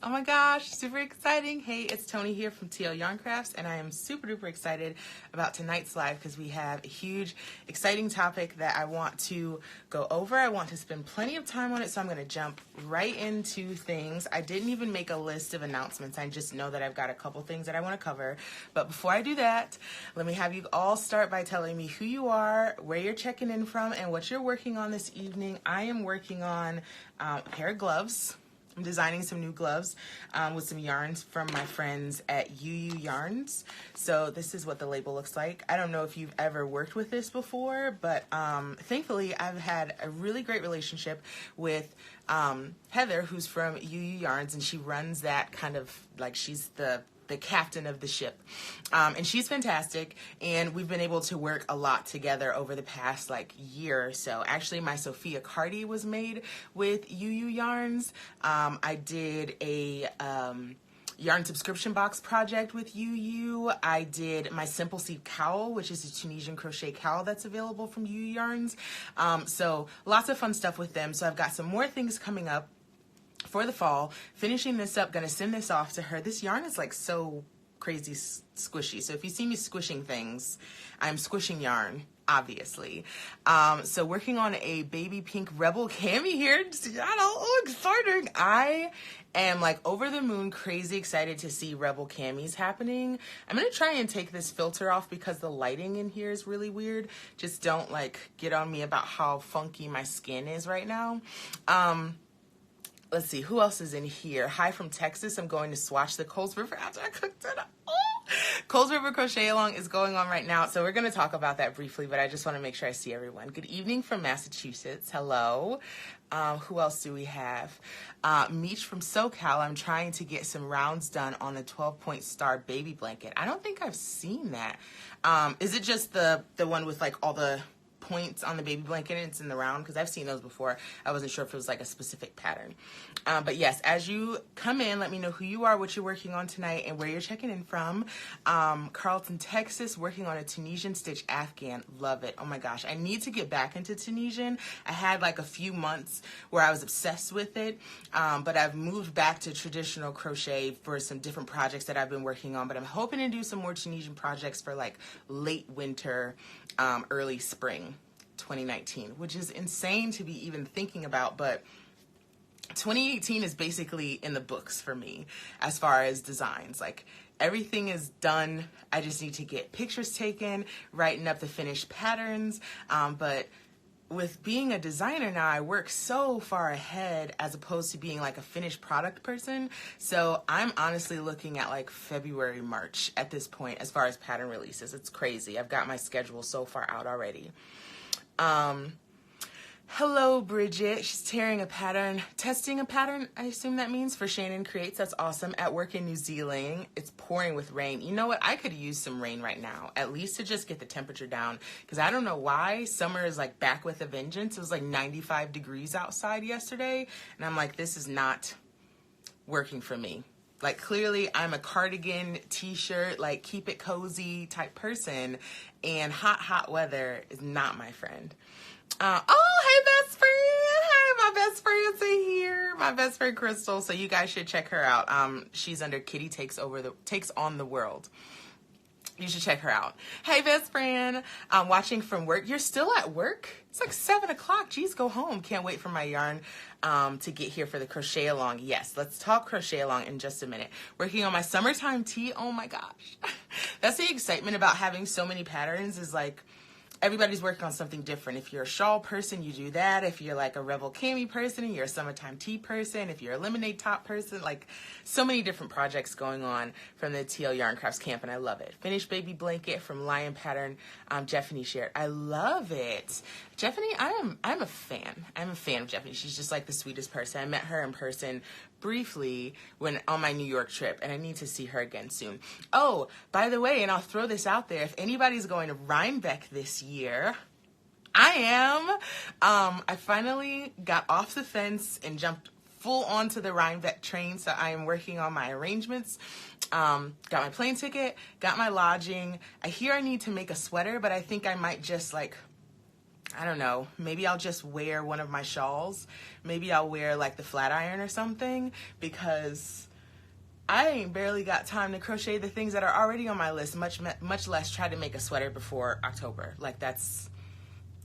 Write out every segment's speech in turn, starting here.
Oh my gosh, super exciting. Hey, it's Tony here from TL Yarn Crafts, and I am super duper excited about tonight's live because we have a huge, exciting topic that I want to go over. I want to spend plenty of time on it, so I'm going to jump right into things. I didn't even make a list of announcements. I just know that I've got a couple things that I want to cover. But before I do that, let me have you all start by telling me who you are, where you're checking in from, and what you're working on this evening. I am working on a pair of gloves. I'm designing some new gloves with some yarns from my friends at UU Yarns. So this is what the label looks like. I don't know if you've ever worked with this before, but thankfully I've had a really great relationship with Heather, who's from UU Yarns, and she runs that kind of like she's the captain of the ship. And she's fantastic, and we've been able to work a lot together over the past year or so. Actually, my Sophia Cardi was made with UU Yarns. I did a yarn subscription box project with UU. I did my Simple Seed cowl, which is a Tunisian crochet cowl that's available from UU Yarns. So lots of fun stuff with them. So I've got some more things coming up for the fall. Finishing this up, gonna send this off to her. This yarn is so crazy squishy. So if you see me squishing things, I'm squishing yarn, obviously. So working on a baby pink Rebel cami here. Exciting. I am over the moon crazy excited to see Rebel camis happening. I'm gonna try and take this filter off because the lighting in here is really weird. Just don't get on me about how funky my skin is right now. Let's see, who else is in here? Hi from Texas. I'm going to swatch the Coles River after I cooked it. Coles River Crochet Along is going on right now, so we're going to talk about that briefly, but I just want to make sure I see everyone. Good evening from Massachusetts. Hello. Who else do we have? Meech from SoCal. I'm trying to get some rounds done on the 12-point star baby blanket. I don't think I've seen that. Is it just the one with all the points on the baby blanket and it's in the round? Because I've seen those before. I wasn't sure if it was a specific pattern. But yes, as you come in, let me know who you are, what you're working on tonight, and where you're checking in from. Carlton, Texas, working on a Tunisian stitch Afghan. Love it. Oh my gosh. I need to get back into Tunisian. I had a few months where I was obsessed with it, but I've moved back to traditional crochet for some different projects that I've been working on, but I'm hoping to do some more Tunisian projects for late winter, early spring 2019, which is insane to be even thinking about, but 2018 is basically in the books for me as far as designs. Everything is done. I just need to get pictures taken, writing up the finished patterns, but with being a designer now, I work so far ahead as opposed to being a finished product person. So I'm honestly looking at February, March at this point as far as pattern releases. It's crazy. I've got my schedule so far out already. Hello, Bridget. She's testing a pattern, I assume that means, for Shannon Creates. That's awesome. At work in New Zealand, it's pouring with rain. You know what? I could use some rain right now, at least to just get the temperature down, because I don't know why summer is back with a vengeance. It was 95 degrees outside yesterday, and I'm this is not working for me. Clearly I'm a cardigan, t-shirt, keep it cozy type person, and hot weather is not my friend. Oh, hey, best friend. Hi, my best friend's in here. My best friend, Crystal. So you guys should check her out. She's under Kitty Takes on the World. You should check her out. Hey, best friend. I'm watching from work. You're still at work? It's 7 o'clock. Geez, go home. Can't wait for my yarn to get here for the crochet along. Yes, let's talk crochet along in just a minute. Working on my summertime tee. Oh my gosh. That's the excitement about having so many patterns is everybody's working on something different. If you're a shawl person, you do that. If you're a Rebel cami person, and you're a summertime tee person. If you're a lemonade top person, so many different projects going on from the TL Yarn Crafts camp, and I love it. Finished baby blanket from Lion Pattern, Jeffany shared. I love it. Jeffany, I'm a fan. I'm a fan of Jeffany. She's just the sweetest person. I met her in person briefly when on my New York trip, and I need to see her again soon. Oh, by the way, and I'll throw this out there, if anybody's going to Rhinebeck this year, I am. I finally got off the fence and jumped full onto the Rhinebeck train, so I am working on my arrangements. Got my plane ticket, got my lodging. I hear I need to make a sweater, but I think I might just I don't know, maybe I'll just wear one of my shawls. Maybe I'll wear the flat iron or something, because I ain't barely got time to crochet the things that are already on my list, much less try to make a sweater before October. Like it's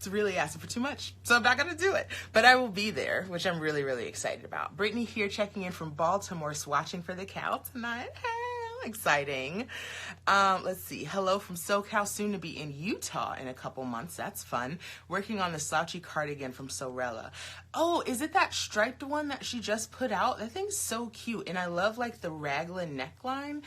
really asking for too much. So I'm not going to do it, but I will be there, which I'm really, really excited about. Brittany here checking in from Baltimore, swatching for the cow tonight. Hey, exciting. Let's see. Hello from SoCal, soon to be in Utah in a couple months. That's fun. Working on the slouchy cardigan from Sorella. Oh, is it that striped one that she just put out? That thing's so cute. And I love like the raglan neckline.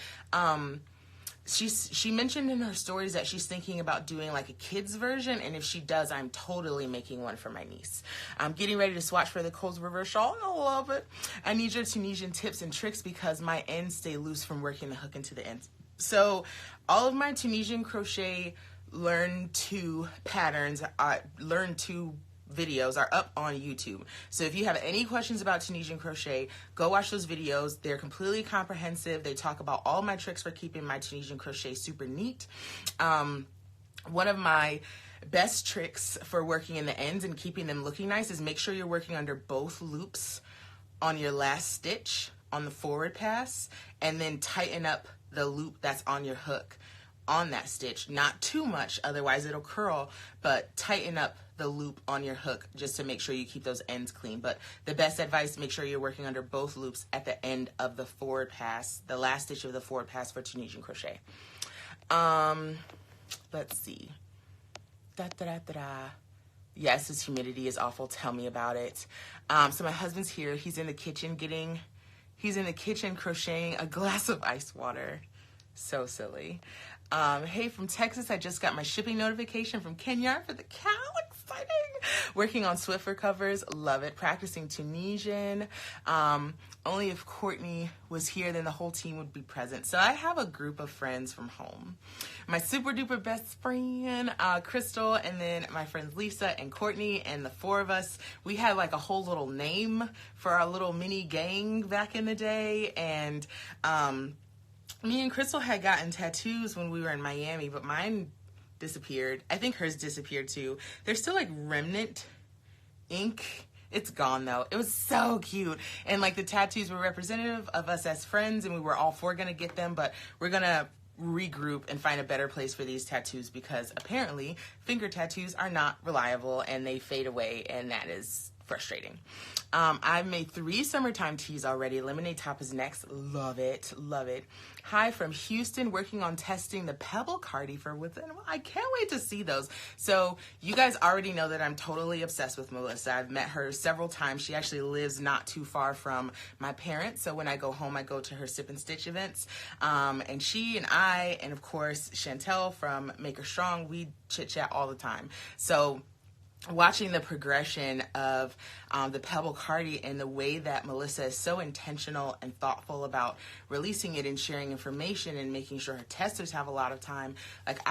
She mentioned in her stories that she's thinking about doing like a kid's version, and if she does, I'm totally making one for my niece. I'm getting ready to swatch for the Coles River shawl. I love it. I need your Tunisian tips and tricks because my ends stay loose from working the hook into the ends. So all of my Tunisian crochet learn to patterns, learn to videos are up on YouTube. So if you have any questions about Tunisian crochet, go watch those videos. They're completely comprehensive. They talk about all my tricks for keeping my Tunisian crochet super neat. One of my best tricks for working in the ends and keeping them looking nice is make sure you're working under both loops on your last stitch on the forward pass, and then tighten up the loop that's on your hook on that stitch. Not too much, otherwise it'll curl, but tighten up the loop on your hook just to make sure you keep those ends clean. But the best advice, make sure you're working under both loops at the end of the forward pass, the last stitch of the forward pass for Tunisian crochet. Let's see. Yes, this humidity is awful. Tell me about it. So my husband's here. He's in the kitchen crocheting a glass of ice water. So silly. Hey, from Texas, I just got my shipping notification from Kenya for the cow. Exciting. Working on Swiffer covers. Love it. Practicing Tunisian. Only if Courtney was here, then the whole team would be present. So I have a group of friends from home. My super duper best friend, Crystal, and then my friends Lisa and Courtney, and the four of us, we had like a whole little name for our little mini gang back in the day. And, me and Crystal had gotten tattoos when we were in Miami, but mine disappeared. I think hers disappeared too. There's still like remnant ink. It's gone though. It was so cute. And like the tattoos were representative of us as friends, and we were all four gonna get them, but we're gonna regroup and find a better place for these tattoos because apparently finger tattoos are not reliable and they fade away, and that is frustrating. I've made 3 summertime tees already. Lemonade top is next. Love it. Love it. Hi from Houston, working on testing the Pebble Cardi for Woods. I can't wait to see those. So you guys already know that I'm totally obsessed with Melissa. I've met her several times. She actually lives not too far from my parents. So when I go home, I go to her Sip and Stitch events. And she and I, and of course, Chantel from Maker Strong, we chit chat all the time. So watching the progression of the Pebble Cardi and the way that Melissa is so intentional and thoughtful about releasing it and sharing information and making sure her testers have a lot of time. Like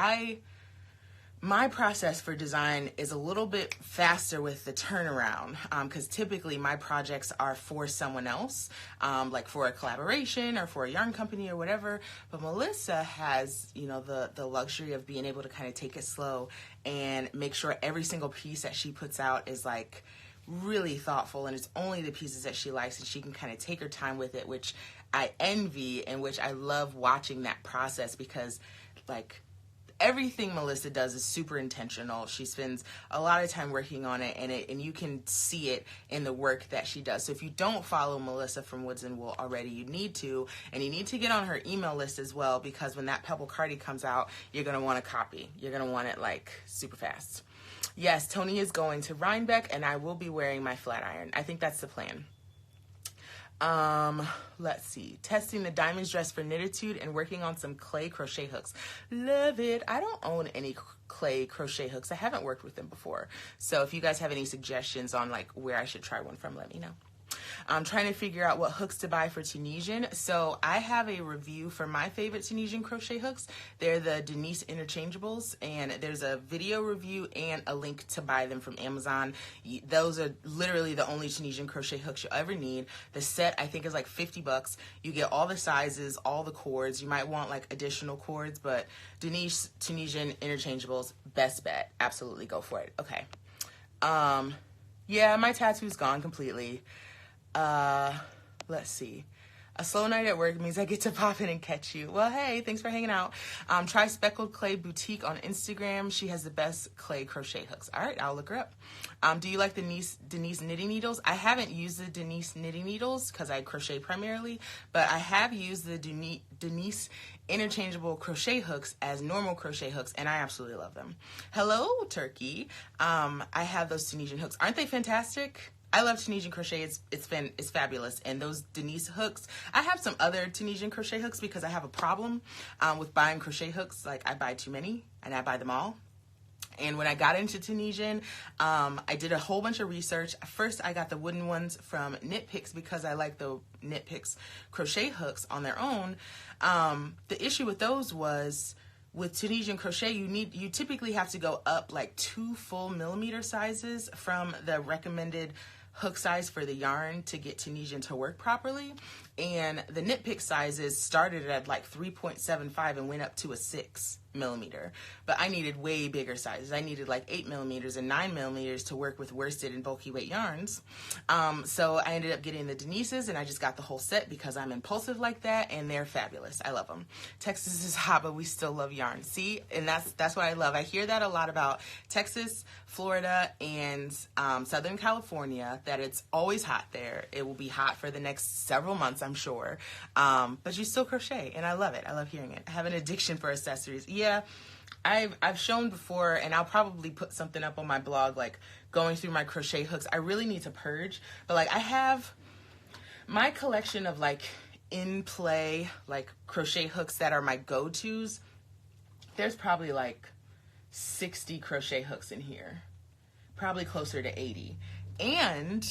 my process for design is a little bit faster with the turnaround because typically my projects are for someone else, like for a collaboration or for a yarn company or whatever. But Melissa has, you know, the luxury of being able to kind of take it slow and make sure every single piece that she puts out is like really thoughtful, and it's only the pieces that she likes, and she can kind of take her time with it, which I envy and which I love watching that process because like everything Melissa does is super intentional. She spends a lot of time working on it, and you can see it in the work that she does. So if you don't follow Melissa from Woods and Wool already, you need to, and you need to get on her email list as well, because when that Pebble Cardi comes out, you're going to want a copy. You're going to want it like super fast. Yes, Tony is going to Rhinebeck, and I will be wearing my flat iron. I think that's the plan. Let's see. Testing the diamonds dress for Knititude and working on some clay crochet hooks. Love it. I don't own any clay crochet hooks. I haven't worked with them before. So if you guys have any suggestions on like where I should try one from, let me know. I'm trying to figure out what hooks to buy for Tunisian. So I have a review for my favorite Tunisian crochet hooks. They're the Denise Interchangeables, and there's a video review and a link to buy them from Amazon. Those are literally the only Tunisian crochet hooks you'll ever need. The set I think is like $50. You get all the sizes, all the cords. You might want like additional cords, but Denise Tunisian Interchangeables, best bet. Absolutely go for it. Okay. Yeah, my tattoo's gone completely. Let's see. A slow night at work means I get to pop in and catch you. Well, hey, thanks for hanging out. Try Speckled Clay Boutique on Instagram. She has the best clay crochet hooks. All right, I'll look her up. Do you like the Denise knitting needles? I haven't used the Denise knitting needles because I crochet primarily, but I have used the Denise interchangeable crochet hooks as normal crochet hooks, and I absolutely love them. Hello, Turkey. I have those Tunisian hooks. Aren't they fantastic? I love Tunisian crochet. It's fabulous. And those Denise hooks, I have some other Tunisian crochet hooks because I have a problem with buying crochet hooks. Like, I buy too many and I buy them all. And when I got into Tunisian, I did a whole bunch of research. First, I got the wooden ones from Knit Picks because I like the Knit Picks crochet hooks on their own. The issue with those was, with Tunisian crochet, you typically have to go up like 2 full millimeter sizes from the recommended hook size for the yarn to get Tunisian to work properly. And the Knit Pick sizes started at like 3.75 and went up to a 6 millimeter. But I needed way bigger sizes. I needed like 8 millimeters and 9 millimeters to work with worsted and bulky weight yarns. So I ended up getting the Denise's, and I just got the whole set because I'm impulsive like that, and they're fabulous. I love them. Texas is hot, but we still love yarn. See, and that's what I love. I hear that a lot about Texas, Florida, and Southern California, that it's always hot there. It will be hot for the next several months, I'm sure. But you still crochet, and I love it. I love hearing it. I have an addiction for accessories. Yeah, I've shown before, and I'll probably put something up on my blog, like going through my crochet hooks. I really need to purge, but like I have my collection of like in play like crochet hooks that are my go-tos. There's probably like 60 crochet hooks in here, probably closer to 80. And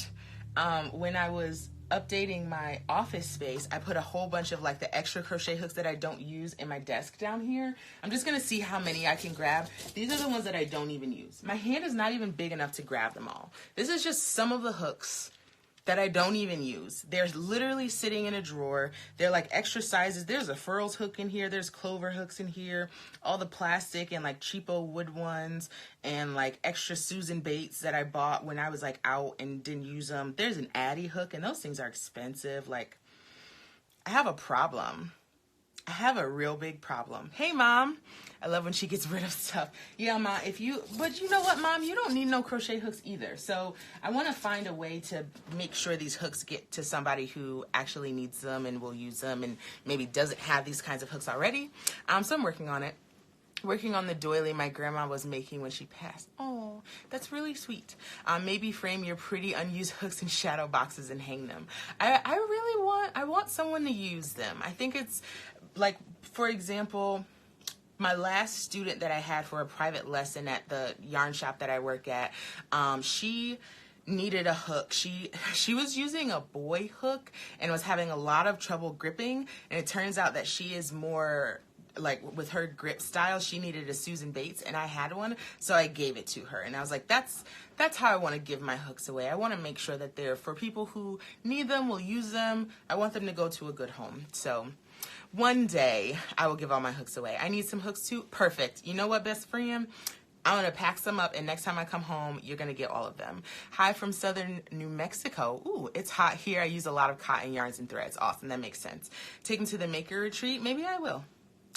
when I was updating my office space, I put a whole bunch of like the extra crochet hooks that I don't use in my desk down here. I'm just gonna see how many I can grab. These are the ones that I don't even use. My hand is not even big enough to grab them all. This is just some of the hooks that I don't even use. They're literally sitting in a drawer. They're like extra sizes. There's a furls hook in here. There's clover hooks in here. All the plastic and like cheapo wood ones, and like extra Susan Bates that I bought when I was like out and didn't use them. There's an Addy hook, and those things are expensive. Like, I have a problem. I have a real big problem. Hey, Mom. I love when she gets rid of stuff. Yeah, Mom, but you know what, Mom? You don't need no crochet hooks either. So I want to find a way to make sure these hooks get to somebody who actually needs them and will use them and maybe doesn't have these kinds of hooks already. So I'm working on it. Working on the doily my grandma was making when she passed. Oh, that's really sweet. Maybe frame your pretty unused hooks in shadow boxes and hang them. I want someone to use them. I think it's like, for example, my last student that I had for a private lesson at the yarn shop that I work at, she needed a hook. She was using a boy hook and was having a lot of trouble gripping, and it turns out that she is more like, with her grip style, she needed a Susan Bates, and I had one, so I gave it to her. And I was like, that's how I want to give my hooks away. I want to make sure that they're for people who need them, will use them. I want them to go to a good home. So one day I will give all my hooks away. I need some hooks too. Perfect. You know what, best friend? I'm going to pack some up, and next time I come home, you're going to get all of them. Hi from southern New Mexico. Ooh, it's hot here. I use a lot of cotton yarns and threads. Awesome. That makes sense. Take them to the maker retreat. Maybe I will.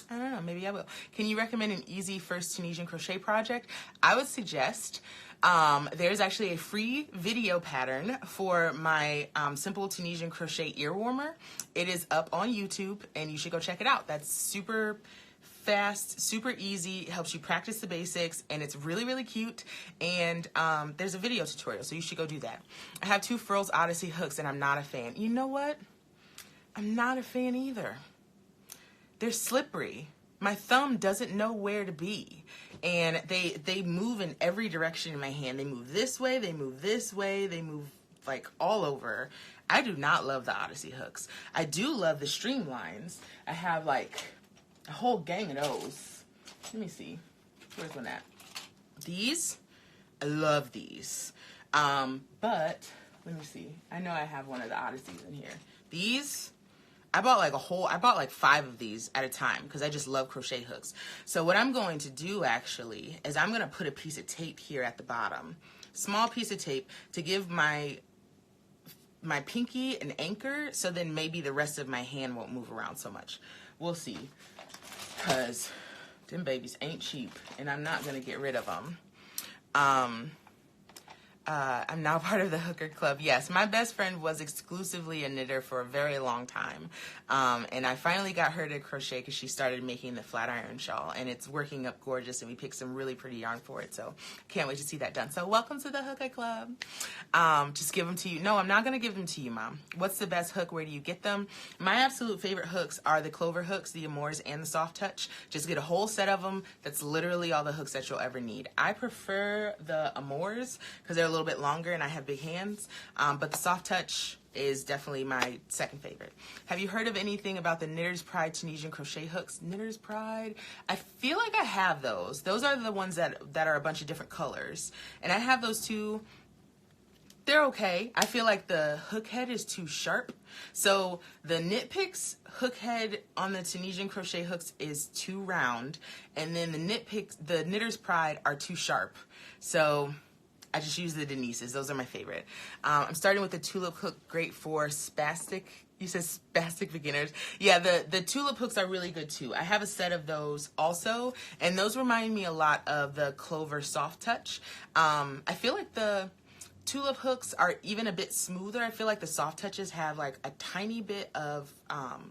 I don't know. Maybe I will. Can you recommend an easy first Tunisian crochet project? I would suggest there's actually a free video pattern for my simple Tunisian crochet ear warmer. It is up on YouTube, and you should go check it out. That's super fast, super easy. It helps you practice the basics, and it's really, really cute. And there's a video tutorial, so you should go do that. I have 2 Furls Odyssey hooks, and I'm not a fan. You know what? I'm not a fan either. They're slippery. My thumb doesn't know where to be. And they move in every direction in my hand. They move this way, they move this way, they move like all over. I do not love the Odyssey hooks. I do love the Streamlines. I have like a whole gang of those. Let me see. Where's one at? These? I love these. But let me see. I know I have one of the Odysseys in here. These, I bought like 5 of these at a time because I just love crochet hooks. So what I'm going to do actually is I'm going to put a piece of tape here at the bottom. Small piece of tape to give my my pinky an anchor, so then maybe the rest of my hand won't move around so much. We'll see, because them babies ain't cheap, and I'm not going to get rid of them. I'm now part of the Hooker Club. Yes, my best friend was exclusively a knitter for a very long time. And I finally got her to crochet because she started making the flat iron shawl. And it's working up gorgeous, and we picked some really pretty yarn for it. So can't wait to see that done. So welcome to the Hooker Club. Just give them to you. No, I'm not going to give them to you, Mom. What's the best hook? Where do you get them? My absolute favorite hooks are the Clover hooks, the Amours, and the Soft Touch. Just get a whole set of them. That's literally all the hooks that you'll ever need. I prefer the Amours because they're a little bit longer and I have big hands, but the Soft Touch is definitely my second favorite. Have you heard of anything about the Knitter's Pride Tunisian crochet hooks? Knitter's Pride? I feel like I have those. Those are the ones that are a bunch of different colors, and I have those too. They're okay. I feel like the hook head is too sharp. So the Knit Picks hook head on the Tunisian crochet hooks is too round, and then the Knitter's Pride are too sharp. So I just use the Denise's. Those are my favorite. I'm starting with the tulip hook, great for spastic. You said spastic beginners. Yeah, the tulip hooks are really good too. I have a set of those also, and those remind me a lot of the Clover Soft Touch. I feel like the tulip hooks are even a bit smoother. I feel like the Soft Touches have like a tiny bit of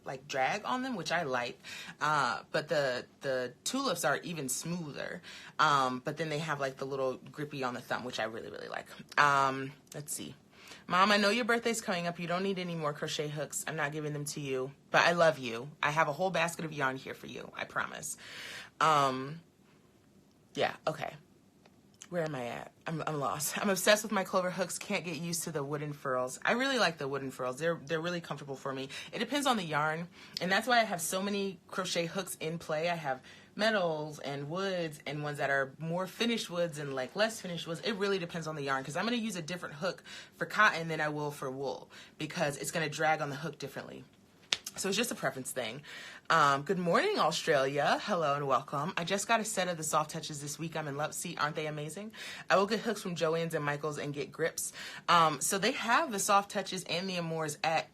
like drag on them, which I like. But the tulips are even smoother. But then they have like the little grippy on the thumb, which I really, really like. Let's see. Mom, I know your birthday's coming up. You don't need any more crochet hooks. I'm not giving them to you, but I love you. I have a whole basket of yarn here for you. I promise. Yeah, okay. Where am I at? I'm lost. I'm obsessed with my Clover hooks. Can't get used to the wooden furls. I really like the wooden furls. They're really comfortable for me. It depends on the yarn, and that's why I have so many crochet hooks in play. I have metals and woods and ones that are more finished woods and like less finished woods. It really depends on the yarn, because I'm going to use a different hook for cotton than I will for wool, because it's going to drag on the hook differently. So it's just a preference thing. Good morning, Australia. Hello and welcome. I just got a set of the Soft Touches this week. I'm in love. See, aren't they amazing? I will get hooks from Joann's and Michael's and get grips. So they have the Soft Touches and the Amours at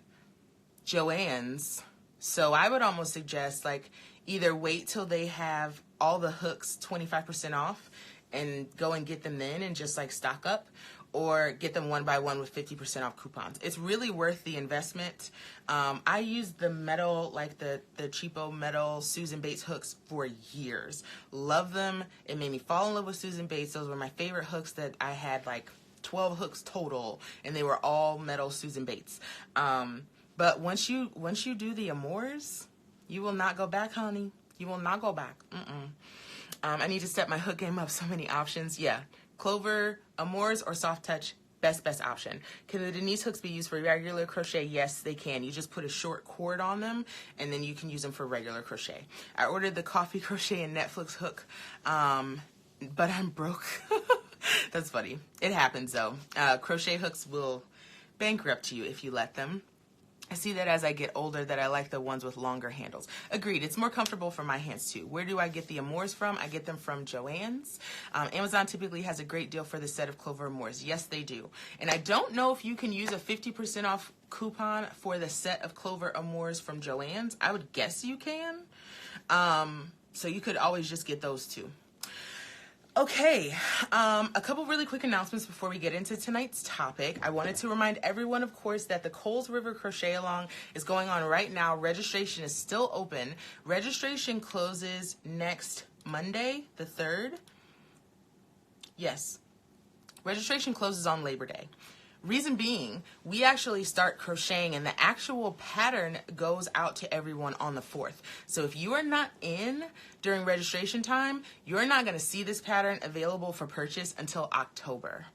Joann's. So I would almost suggest like either wait till they have all the hooks 25% off and go and get them then and just like stock up, or get them one by one with 50% off coupons. It's really worth the investment. I used the metal, like the cheapo metal Susan Bates hooks for years. Love them. It made me fall in love with Susan Bates. Those were my favorite hooks. That I had like 12 hooks total, and they were all metal Susan Bates. But once you do the Amours, you will not go back, honey. You will not go back. I need to step my hook game up. So many options. Yeah. Clover, Amours, or Soft Touch, best option. Can the Denise hooks be used for regular crochet? Yes, they can. You just put a short cord on them, and then you can use them for regular crochet. I ordered the Coffee Crochet and Netflix hook, but I'm broke. That's funny. It happens, though. Crochet hooks will bankrupt you if you let them. I see that as I get older that I like the ones with longer handles. Agreed. It's more comfortable for my hands too. Where do I get the Amours from? I get them from Joann's. Amazon typically has a great deal for the set of Clover Amours. Yes, they do. And I don't know if you can use a 50% off coupon for the set of Clover Amours from Joann's. I would guess you can. So you could always just get those two. Okay, a couple really quick announcements before we get into tonight's topic. I wanted to remind everyone, of course, that the Coles River Crochet Along is going on right now. Registration is still open. Registration closes next Monday, the 3rd. Yes, registration closes on Labor Day. Reason being, we actually start crocheting and the actual pattern goes out to everyone on the 4th. So if you are not in during registration time, you're not going to see this pattern available for purchase until October.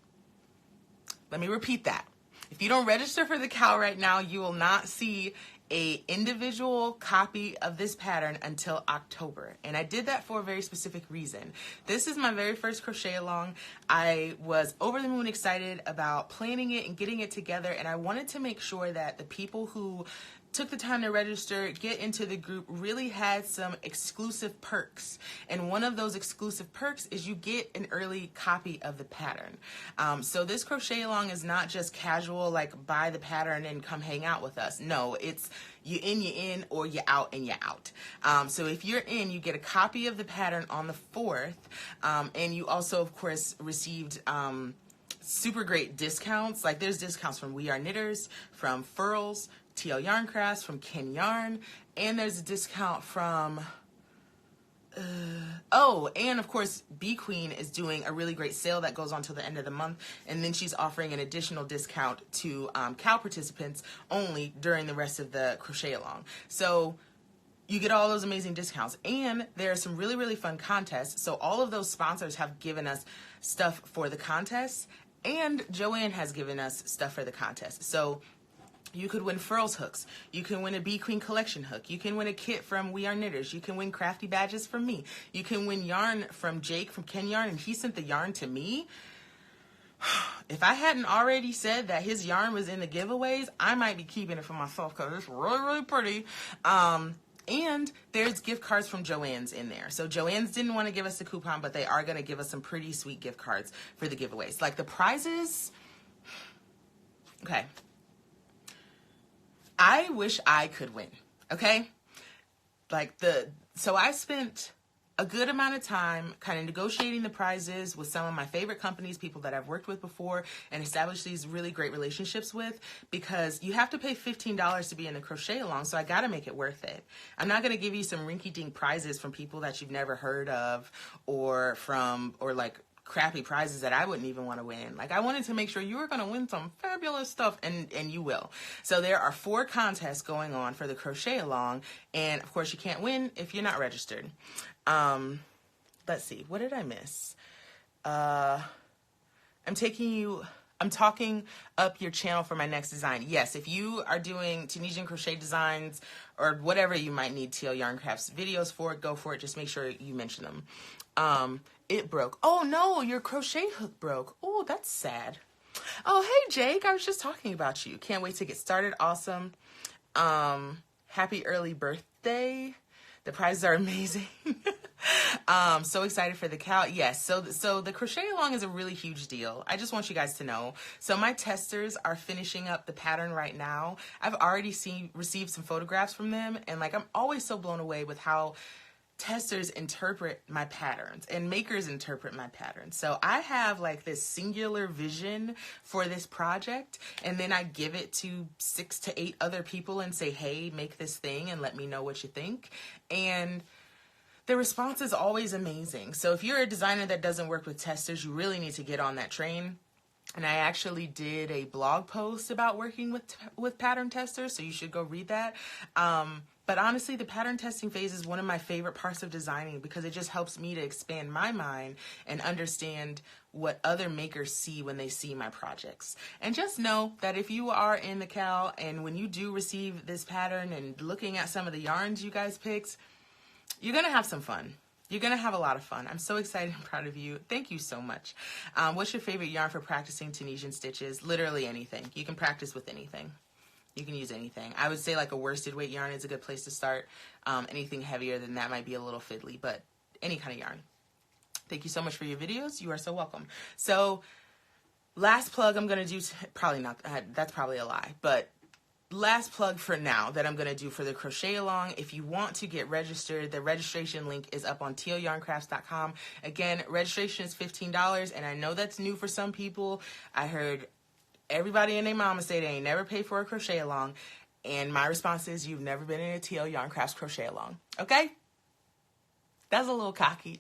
Let me repeat that. If you don't register for the cow right now, you will not see a individual copy of this pattern until October. And I did that for a very specific reason. This is my very first crochet along. I was over the moon excited about planning it and getting it together, and I wanted to make sure that the people who took the time to register, get into the group, really had some exclusive perks. And one of those exclusive perks is you get an early copy of the pattern. So this crochet along is not just casual, like buy the pattern and come hang out with us. No, it's you in, or you out and you out. So if you're in, you get a copy of the pattern on the 4th. And you also, of course, received super great discounts. Like there's discounts from We Are Knitters, from Furls, TL Yarn Crafts, from Ken Yarn, and there's a discount from, and of course, Bee Queen is doing a really great sale that goes on till the end of the month, and then she's offering an additional discount to CAL participants only during the rest of the crochet along. So you get all those amazing discounts, and there are some really, really fun contests. So all of those sponsors have given us stuff for the contest, and Joanne has given us stuff for the contest. So you could win Furls hooks. You can win a Bee Queen collection hook. You can win a kit from We Are Knitters. You can win crafty badges from me. You can win yarn from Jake from Ken Yarn, and he sent the yarn to me. If I hadn't already said that his yarn was in the giveaways, I might be keeping it for myself because it's really, really pretty. And there's gift cards from Joann's in there. So Joann's didn't want to give us a coupon, but they are going to give us some pretty sweet gift cards for the giveaways. Like the prizes, okay. I wish I could win, okay? So I spent a good amount of time kind of negotiating the prizes with some of my favorite companies, people that I've worked with before, and established these really great relationships with, because you have to pay $15 to be in the crochet along, so I got to make it worth it. I'm not going to give you some rinky-dink prizes from people that you've never heard of, or like crappy prizes that I wouldn't even want to win. Like I wanted to make sure you were going to win some fabulous stuff, and you will. So there are 4 contests going on for the crochet along, and of course you can't win if you're not registered. Let's see, what did I miss? I'm talking up your channel for my next design. Yes, if you are doing Tunisian crochet designs or whatever you might need TL Yarn Crafts videos for, go for it. Just make sure you mention them. It broke. Oh no, your crochet hook broke. Oh, that's sad. Oh, hey Jake, I was just talking about you. Can't wait to get started. Awesome. Happy early birthday. The prizes are amazing. So excited for the CAL. Yes, so the crochet along is a really huge deal. I just want you guys to know. So my testers are finishing up the pattern right now. I've already received some photographs from them, and like I'm always so blown away with how testers interpret my patterns and makers interpret my patterns. So I have like this singular vision for this project, and then I give it to 6 to 8 other people and say, hey, make this thing and let me know what you think. And the response is always amazing. So if you're a designer that doesn't work with testers, you really need to get on that train. And I actually did a blog post about working with pattern testers, so you should go read that. But honestly, the pattern testing phase is one of my favorite parts of designing, because it just helps me to expand my mind and understand what other makers see when they see my projects. And just know that if you are in the CAL and when you do receive this pattern and looking at some of the yarns you guys picked, you're going to have some fun. You're going to have a lot of fun. I'm so excited and proud of you. Thank you so much. What's your favorite yarn for practicing Tunisian stitches? Literally anything. You can practice with anything. You can use anything. I would say like a worsted weight yarn is a good place to start. Anything heavier than that might be a little fiddly, but any kind of yarn. Thank you so much for your videos. You are so welcome. So last plug I'm going to do, probably not, that's probably a lie, but last plug for now that I'm going to do for the crochet along. If you want to get registered, the registration link is up on tlyarncrafts.com. Again, registration is $15, and I know that's new for some people. I heard everybody and their mama say they ain't never paid for a crochet along, and my response is you've never been in a TL Yarn Crafts crochet along. Okay? That's a little cocky.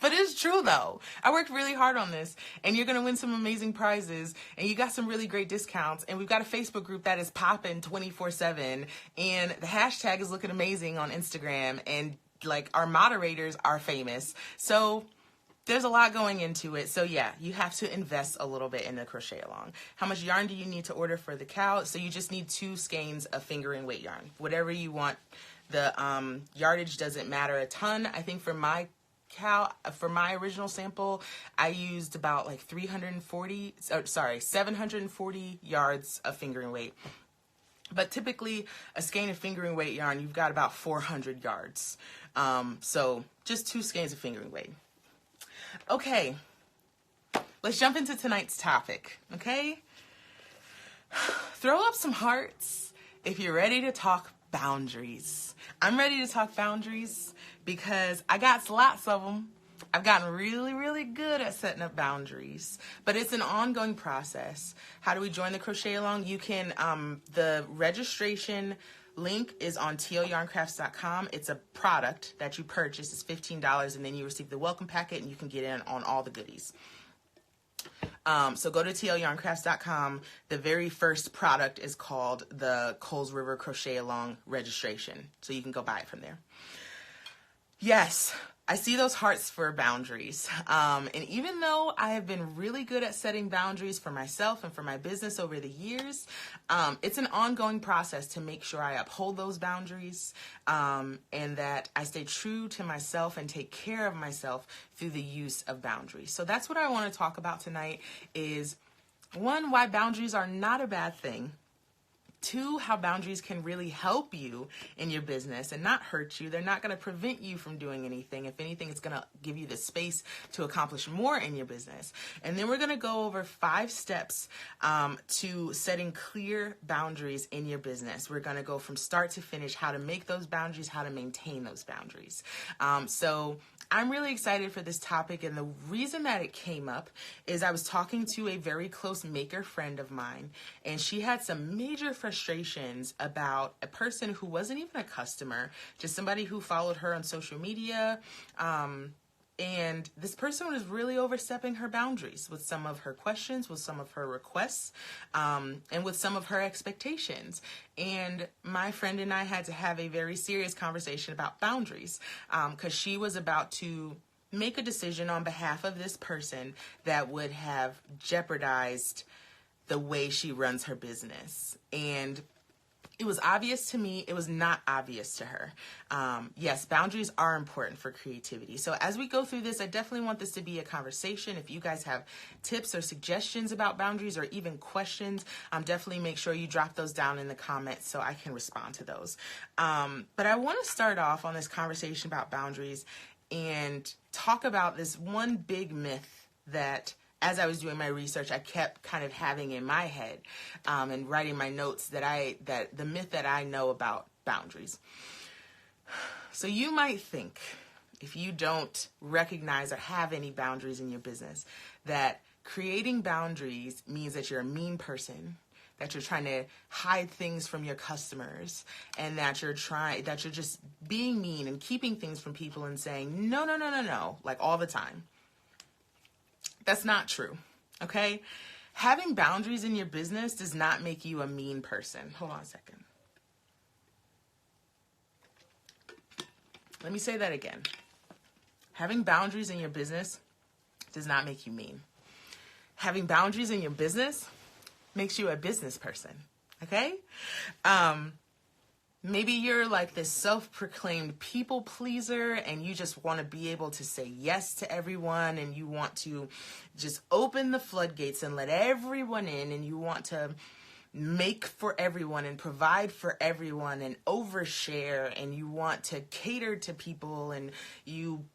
But it's true though. I worked really hard on this, and you're going to win some amazing prizes, and you got some really great discounts, and we've got a Facebook group that is popping 24/7, and the hashtag is looking amazing on Instagram, and like our moderators are famous. So there's a lot going into it. So yeah, you have to invest a little bit in the crochet along. How much yarn do you need to order for the cow? So you just need 2 skeins of fingering weight yarn, whatever you want. The yardage doesn't matter a ton. I think for my original sample, I used about like 740 yards of fingering weight. But typically, a skein of fingering weight yarn, you've got about 400 yards. So just 2 skeins of fingering weight. Okay, let's jump into tonight's topic, okay? Throw up some hearts if you're ready to talk boundaries. I'm ready to talk boundaries because I got lots of them. I've gotten really, really good at setting up boundaries, but it's an ongoing process. How do we join the crochet along? You can, the registration link is on tlyarncrafts.com. It's a product that you purchase. It's $15, and then you receive the welcome packet, and you can get in on all the goodies. So go to tlyarncrafts.com. The very first product is called the Coles River Crochet Along registration. So you can go buy it from there. Yes, I see those hearts for boundaries. And even though I have been really good at setting boundaries for myself and for my business over the years, it's an ongoing process to make sure I uphold those boundaries, and that I stay true to myself and take care of myself through the use of boundaries. So that's what I want to talk about tonight is, 1, why boundaries are not a bad thing. 2, how boundaries can really help you in your business and not hurt you. They're not going to prevent you from doing anything. If anything, it's going to give you the space to accomplish more in your business. And then we're going to go over 5 steps to setting clear boundaries in your business. We're going to go from start to finish, how to make those boundaries, how to maintain those boundaries. So I'm really excited for this topic, and the reason that it came up is I was talking to a very close maker friend of mine, and she had some major frustrations about a person who wasn't even a customer, just somebody who followed her on social media, and this person was really overstepping her boundaries with some of her questions, with some of her requests, and with some of her expectations. And my friend and I had to have a very serious conversation about boundaries, because she was about to make a decision on behalf of this person that would have jeopardized the way she runs her business. And it was obvious to me. It was not obvious to her. Yes, boundaries are important for creativity. So as we go through this, I definitely want this to be a conversation. If you guys have tips or suggestions about boundaries or even questions, definitely make sure you drop those down in the comments so I can respond to those. But I want to start off on this conversation about boundaries and talk about this one big myth that, as I was doing my research, I kept kind of having in my head, and writing my notes, that the myth that I know about boundaries. So you might think, if you don't recognize or have any boundaries in your business, that creating boundaries means that you're a mean person, that you're trying to hide things from your customers, and that you're just being mean and keeping things from people and saying, no, like all the time. That's not true, okay? Having boundaries in your business does not make you a mean person. Hold on a second. Let me say that again. Having boundaries in your business does not make you mean. Having boundaries in your business makes you a business person, okay? Maybe you're like this self-proclaimed people pleaser, and you just want to be able to say yes to everyone, and you want to just open the floodgates and let everyone in, and you want to make for everyone and provide for everyone and overshare, and you want to cater to people, and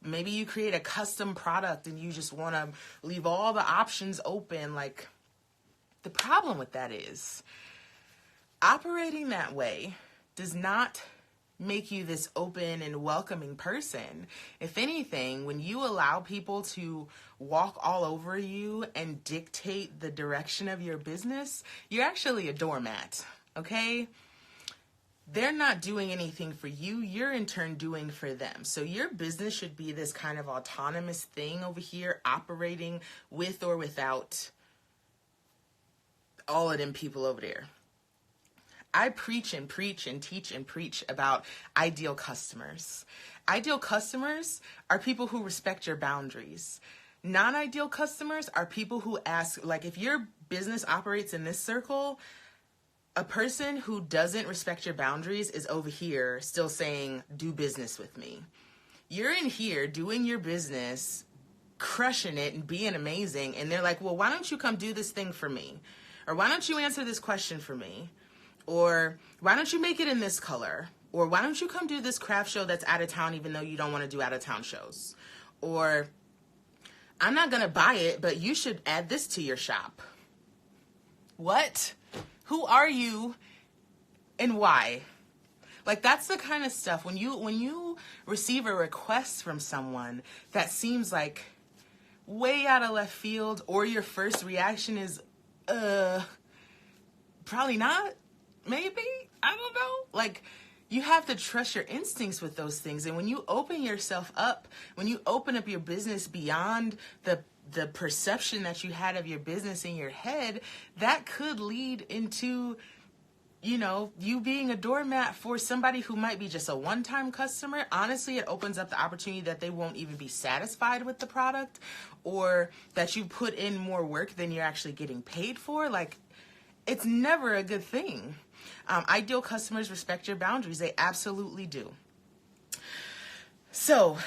maybe you create a custom product and you just want to leave all the options open. Like, the problem with that is operating that way does not make you this open and welcoming person. If anything, when you allow people to walk all over you and dictate the direction of your business, you're actually a doormat, okay? They're not doing anything for you. You're in turn doing for them. So your business should be this kind of autonomous thing over here, operating with or without all of them people over there. I preach and preach and teach and preach about ideal customers. Ideal customers are people who respect your boundaries. Non-ideal customers are people who ask, like if your business operates in this circle, a person who doesn't respect your boundaries is over here still saying, do business with me. You're in here doing your business, crushing it and being amazing. And they're like, well, why don't you come do this thing for me? Or why don't you answer this question for me? Or why don't you make it in this color? Or why don't you come do this craft show that's out of town even though you don't want to do out of town shows? Or I'm not going to buy it, but you should add this to your shop. What? Who are you and why? Like, that's the kind of stuff when you receive a request from someone that seems like way out of left field, or your first reaction is probably not, maybe, I don't know. Like, you have to trust your instincts with those things. And when you open yourself up, when you open up your business beyond the perception that you had of your business in your head, that could lead into, you know, you being a doormat for somebody who might be just a one-time customer. Honestly, it opens up the opportunity that they won't even be satisfied with the product, or that you put in more work than you're actually getting paid for. Like, it's never a good thing. Ideal customers respect your boundaries. They absolutely do. So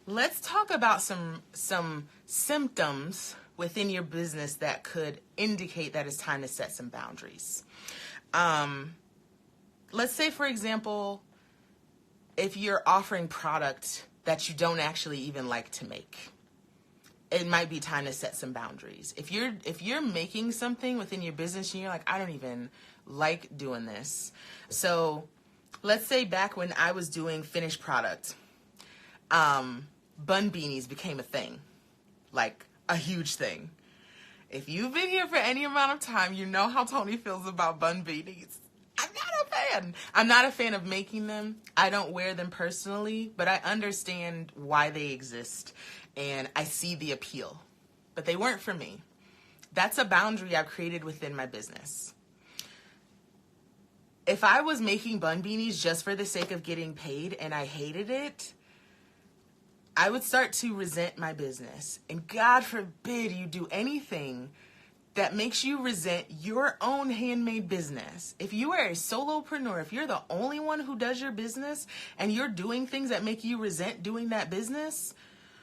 let's talk about some symptoms within your business that could indicate that it's time to set some boundaries. Let's say, for example, if you're offering product that you don't actually even like to make, it might be time to set some boundaries. If you're making something within your business and you're like, I don't even like doing this. So let's say back when I was doing finished product, bun beanies became a thing, like a huge thing. If you've been here for any amount of time, you know how Tony feels about bun beanies. I'm not a fan. I'm not a fan of making them. I don't wear them personally, but I understand why they exist, and I see the appeal. But they weren't for me. That's a boundary I've created within my business. If I was making bun beanies just for the sake of getting paid and I hated it, I would start to resent my business. And God forbid you do anything that makes you resent your own handmade business. If you are a solopreneur, if you're the only one who does your business and you're doing things that make you resent doing that business,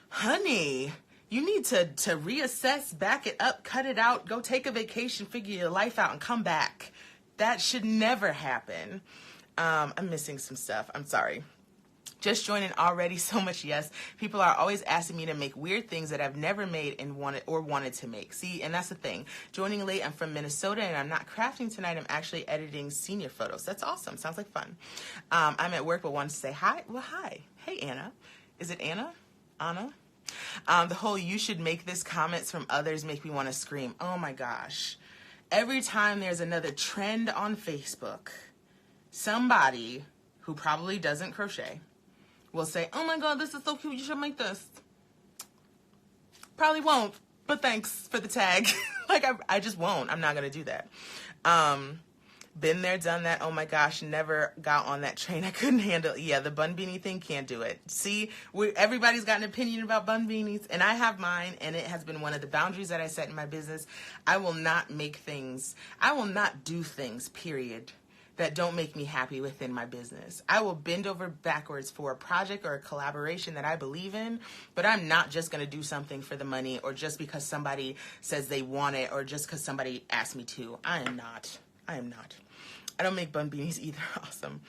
honey, you need to reassess, back it up, cut it out, go take a vacation, figure your life out, and come back. That should never happen. I'm missing some stuff. I'm sorry. Just joining already, so much yes. People are always asking me to make weird things that I've never made and wanted to make. See, and that's the thing. Joining late, I'm from Minnesota and I'm not crafting tonight. I'm actually editing senior photos. That's awesome. Sounds like fun. I'm at work but wanted to say hi. Well, hi. Hey, Anna. Is it Anna? Anna? The whole you should make this comments from others make me want to scream. Oh my gosh. Every time there's another trend on Facebook, somebody who probably doesn't crochet will say, oh my God, this is so cute, you should make this. Probably won't, but thanks for the tag. Like, I just won't. I'm not going to do that. Been there, done that. Oh my gosh, never got on that train. I couldn't handle it. Yeah, the bun beanie thing, can't do it. See, everybody's got an opinion about bun beanies, and I have mine, and it has been one of the boundaries that I set in my business. I will not make things. I will not do things, period, that don't make me happy within my business. I will bend over backwards for a project or a collaboration that I believe in, but I'm not just going to do something for the money or just because somebody says they want it or just because somebody asked me to. I am not. I don't make bun beanies either. Awesome.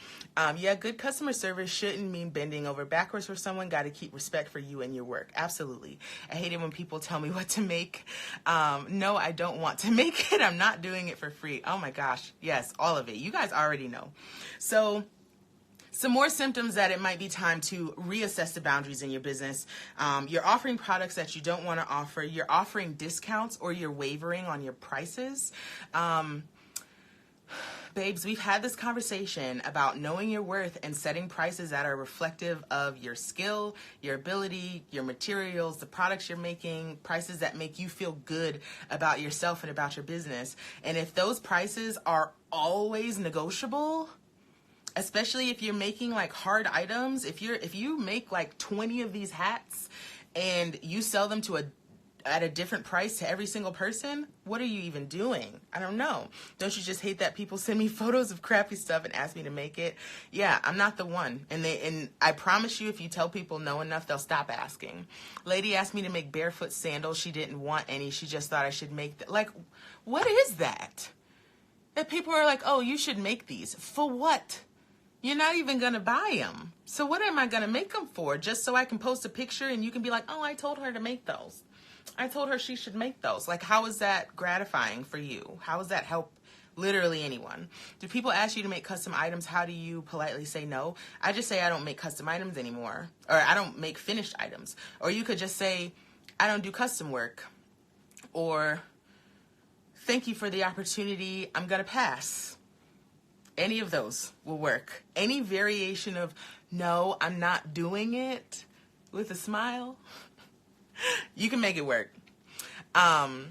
Yeah, good customer service shouldn't mean bending over backwards for someone. Got to keep respect for you and your work. Absolutely. I hate it when people tell me what to make. No, I don't want to make it. I'm not doing it for free. Oh my gosh. Yes, all of it. You guys already know. So some more symptoms that it might be time to reassess the boundaries in your business. You're offering products that you don't want to offer. You're offering discounts or you're wavering on your prices. Babes, we've had this conversation about knowing your worth and setting prices that are reflective of your skill, your ability, your materials, the products you're making, prices that make you feel good about yourself and about your business. And if those prices are always negotiable, especially if you're making like hard items, if you make like 20 of these hats and you sell them at a different price to every single person, what are you even doing? I don't know. Don't you just hate that people send me photos of crappy stuff and ask me to make it? Yeah, I'm not the one. And I promise you, if you tell people no enough, they'll stop asking. Lady asked me to make barefoot sandals. She didn't want any. She just thought I should make them. Like, what is that? That people are like, oh, you should make these. For what? You're not even going to buy them. So what am I going to make them for? Just so I can post a picture and you can be like, oh, I told her to make those. I told her she should make those. Like, how is that gratifying for you? How does that help literally anyone? Do people ask you to make custom items? How do you politely say no? I just say I don't make custom items anymore. Or I don't make finished items. Or you could just say, I don't do custom work. Or, thank you for the opportunity. I'm going to pass. Any of those will work. Any variation of, no, I'm not doing it, with a smile, you can make it work. The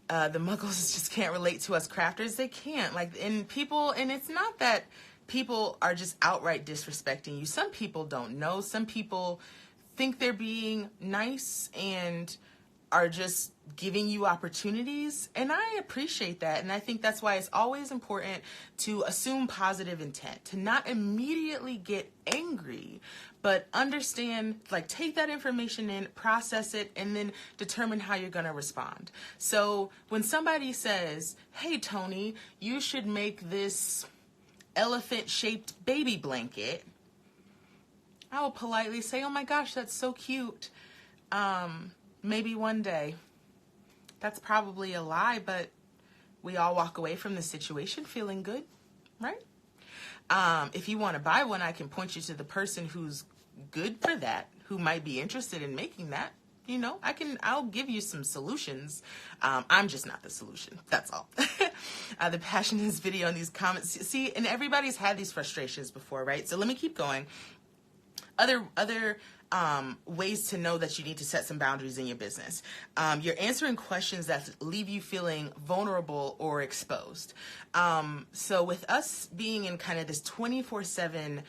muggles just can't relate to us crafters. They can't. And it's not that people are just outright disrespecting you. Some people don't know. Some people think they're being nice and are just giving you opportunities, and I appreciate that. And I think that's why it's always important to assume positive intent, to not immediately get angry, but understand, take that information in, process it, and then determine how you're going to respond. So when somebody says, hey, Tony, you should make this elephant-shaped baby blanket, I will politely say, oh my gosh, that's so cute. Maybe one day. That's probably a lie, but we all walk away from the situation feeling good, right? If you want to buy one, I can point you to the person who's good for that, who might be interested in making that. I'll give you some solutions. I'm just not the solution. That's all. The passion in this video and these comments. See, and everybody's had these frustrations before, right? So let me keep going. Other ways to know that you need to set some boundaries in your business. You're answering questions that leave you feeling vulnerable or exposed. So with us being in kind of this 24/7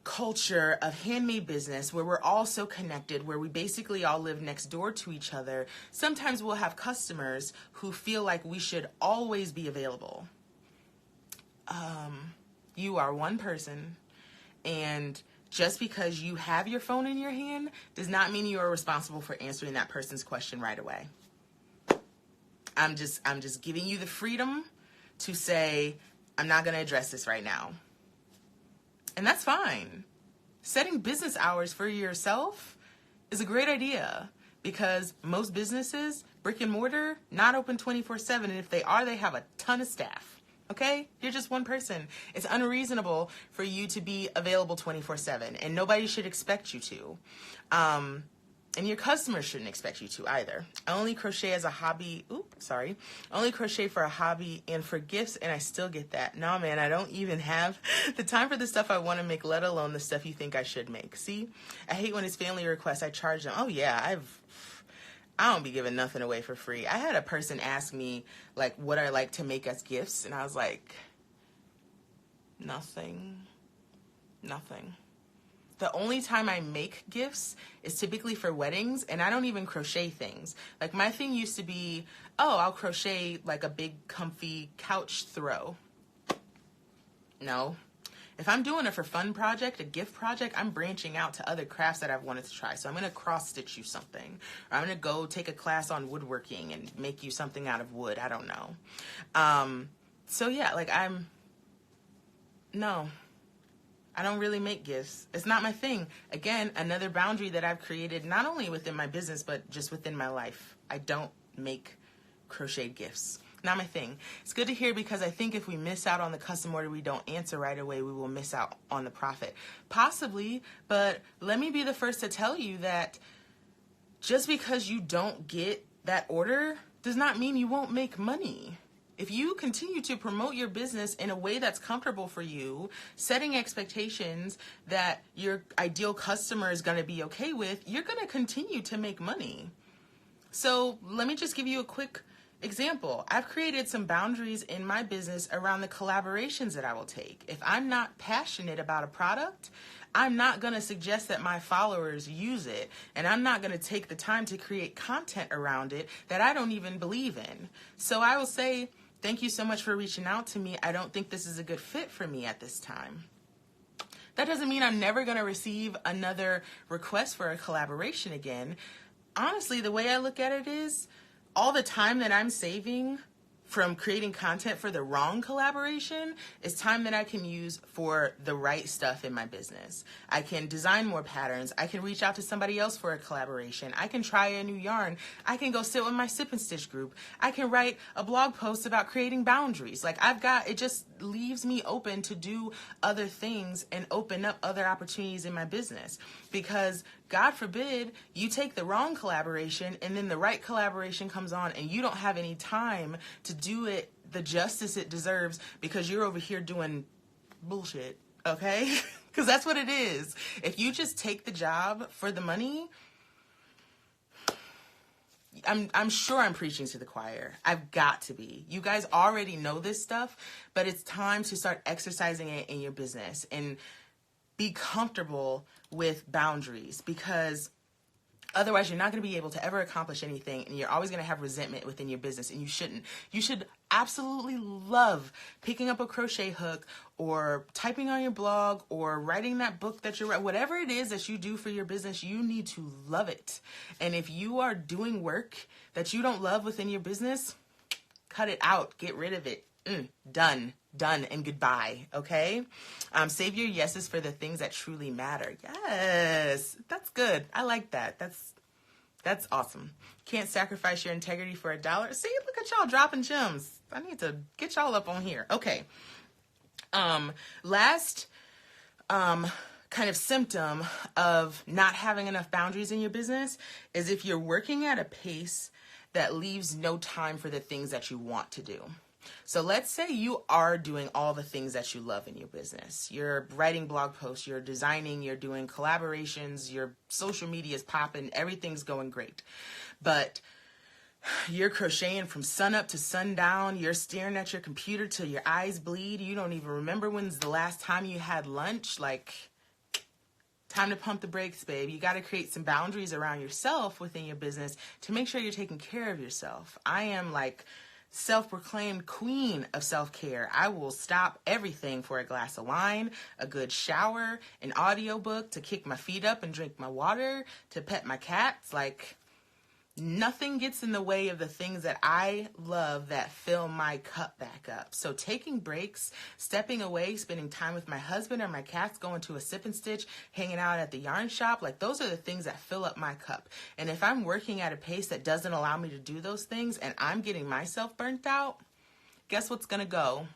culture of handmade business where we're all so connected, where we basically all live next door to each other, sometimes we'll have customers who feel like we should always be available. You are one person, and just because you have your phone in your hand does not mean you are responsible for answering that person's question right away. I'm just giving you the freedom to say, I'm not going to address this right now. And that's fine. Setting business hours for yourself is a great idea because most businesses, brick and mortar, not open 24/7. And if they are, they have a ton of staff. Okay? You're just one person. It's unreasonable for you to be available 24/7, and nobody should expect you to. And your customers shouldn't expect you to either. I only crochet as a hobby. I only crochet for a hobby and for gifts, and I still get that. No, man, I don't even have the time for the stuff I want to make, let alone the stuff you think I should make. See? I hate when it's family requests. I charge them. Oh, yeah, I don't be giving nothing away for free. I had a person ask me, what I like to make as gifts, and I was like, nothing. The only time I make gifts is typically for weddings, and I don't even crochet things. My thing used to be, I'll crochet, a big, comfy couch throw. No. If I'm doing a for fun project, a gift project, I'm branching out to other crafts that I've wanted to try. So I'm going to cross stitch you something. Or I'm going to go take a class on woodworking and make you something out of wood. I don't know. So yeah, no, I don't really make gifts. It's not my thing. Again, another boundary that I've created, not only within my business, but just within my life. I don't make crocheted gifts. Not my thing. It's good to hear because I think if we miss out on the custom order, we don't answer right away, we will miss out on the profit. Possibly, but let me be the first to tell you that just because you don't get that order does not mean you won't make money. If you continue to promote your business in a way that's comfortable for you, setting expectations that your ideal customer is going to be okay with, you're going to continue to make money. So let me just give you a quick Example, I've created some boundaries in my business around the collaborations that I will take. If I'm not passionate about a product, I'm not going to suggest that my followers use it. And I'm not going to take the time to create content around it that I don't even believe in. So I will say, thank you so much for reaching out to me. I don't think this is a good fit for me at this time. That doesn't mean I'm never going to receive another request for a collaboration again. Honestly, the way I look at it is, all the time that I'm saving from creating content for the wrong collaboration is time that I can use for the right stuff in my business. I can design more patterns. I can reach out to somebody else for a collaboration. I can try a new yarn. I can go sit with my sip and stitch group. I can write a blog post about creating boundaries. Like it just leaves me open to do other things and open up other opportunities in my business. Because God forbid you take the wrong collaboration and then the right collaboration comes on and you don't have any time to do it the justice it deserves because you're over here doing bullshit, okay? Because that's what it is. If you just take the job for the money, I'm sure I'm preaching to the choir. I've got to be. You guys already know this stuff, but it's time to start exercising it in your business and be comfortable with boundaries, because otherwise you're not going to be able to ever accomplish anything, and you're always going to have resentment within your business, and you shouldn't. You should absolutely love picking up a crochet hook or typing on your blog or writing that book that you're writing. Whatever it is that you do for your business, you need to love it. And if you are doing work that you don't love within your business, cut it out. Get rid of it. Done, and goodbye, okay? Save your yeses for the things that truly matter. Yes, that's good. I like that. That's awesome. Can't sacrifice your integrity for $1. See, look at y'all dropping gems. I need to get y'all up on here. Okay. Last kind of symptom of not having enough boundaries in your business is if you're working at a pace that leaves no time for the things that you want to do. So let's say you are doing all the things that you love in your business. You're writing blog posts, you're designing, you're doing collaborations, your social media is popping, everything's going great. But you're crocheting from sun up to sundown, you're staring at your computer till your eyes bleed, you don't even remember when's the last time you had lunch. Like, time to pump the brakes, babe. You got to create some boundaries around yourself within your business to make sure you're taking care of yourself. I am like self-proclaimed queen of self-care. I will stop everything for a glass of wine, a good shower, an audiobook, to kick my feet up and drink my water, to pet my cats. Like, nothing gets in the way of the things that I love that fill my cup back up. So taking breaks, stepping away, spending time with my husband or my cats, going to a sip and stitch, hanging out at the yarn shop, like those are the things that fill up my cup. And if I'm working at a pace that doesn't allow me to do those things and I'm getting myself burnt out, guess what's going to go?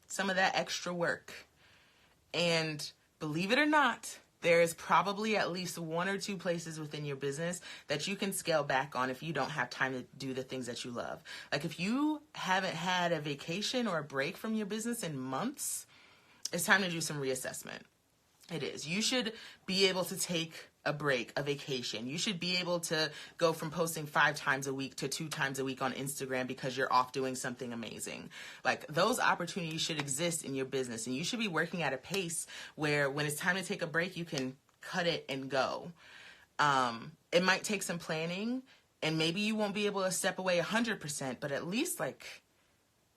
Some of that extra work. And believe it or not, there is probably at least 1 or 2 places within your business that you can scale back on if you don't have time to do the things that you love. Like, if you haven't had a vacation or a break from your business in months, it's time to do some reassessment. It is. You should be able to take a break, a vacation. You should be able to go from posting 5 times a week to 2 times a week on Instagram because you're off doing something amazing. Like, those opportunities should exist in your business, and you should be working at a pace where when it's time to take a break, you can cut it and go. It might take some planning, and maybe you won't be able to step away 100%, but at least like